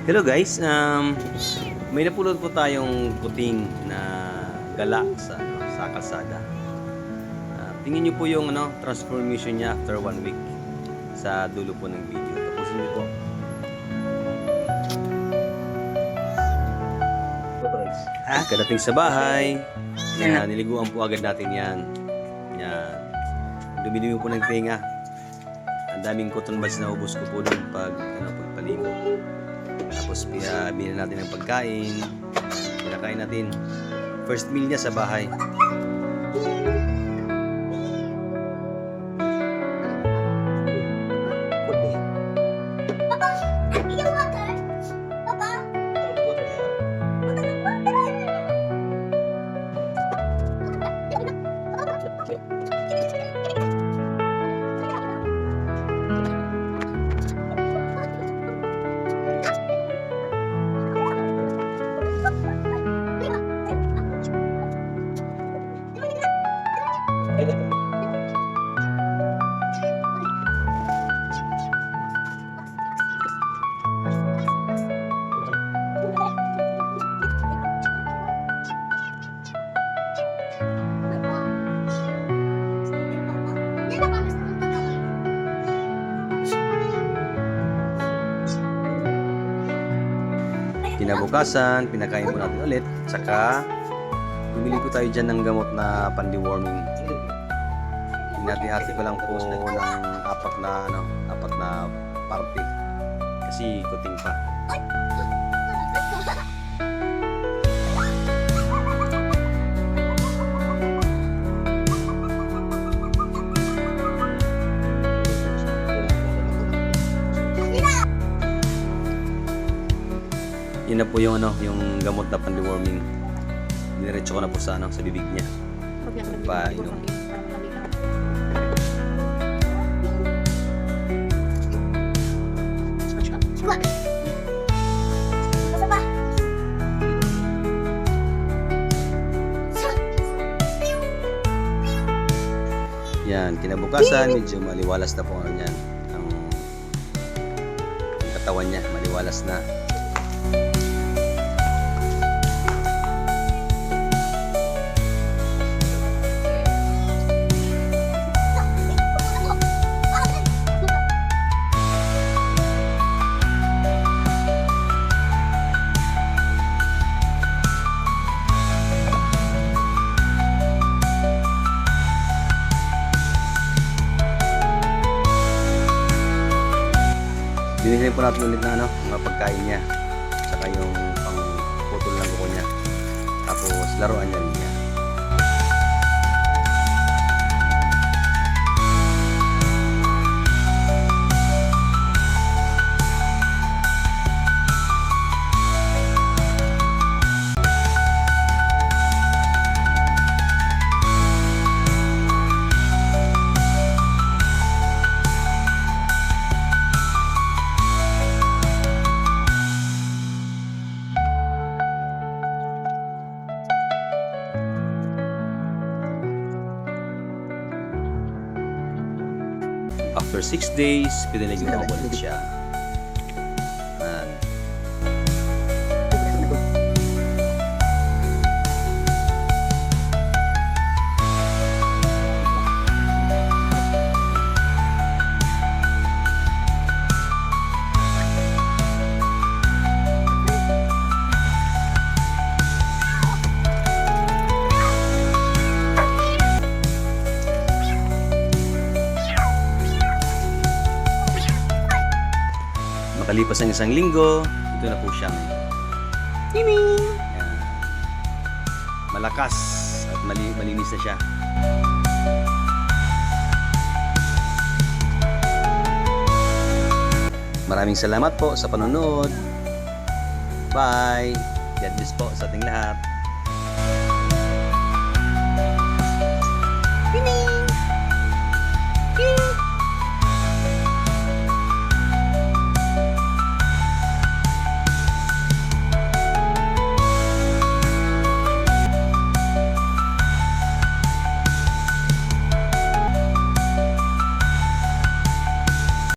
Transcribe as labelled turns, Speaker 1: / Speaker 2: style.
Speaker 1: Hello guys, may napulot po tayong puting na gala sa kalsada. Tingnan niyo po yung transformation niya after 1 week sa dulo po ng video. Tapusin niyo po. Kadating sa bahay, niliguan po agad natin yan. Yan. Dumi-dumi po ng tinga. Ang daming cotton buds na ubos ko po doon pagpaligo. Tapos binili natin ng pagkain. Pinakain natin. First meal niya sa bahay. Kinabukasan, pinakain po natin ulit. Saka, bumili po tayo dyan ng gamot na pan-deworming. Hinati-hati ko lang po ng apat na parte. Kasi kuting pa. Yun na po yung gamot na pan-deworming. Diniretso ko na po sa bibig niya. Painom. Yan, kinabukasan medyo maliwalas na po niyan. Ang katawan niya maliwalas na. Binigyan po natin ulit na mga pagkain niya. Saka yung pang-putol ng kuko niya. Tapos laruan niya rin niya. After 6 days, pinaligo ko ulit siya. Makalipas ang 1 linggo, ito na po siyang malakas at malinis na siya. Maraming salamat po sa panonood. Bye! God bless po sa ating lahat.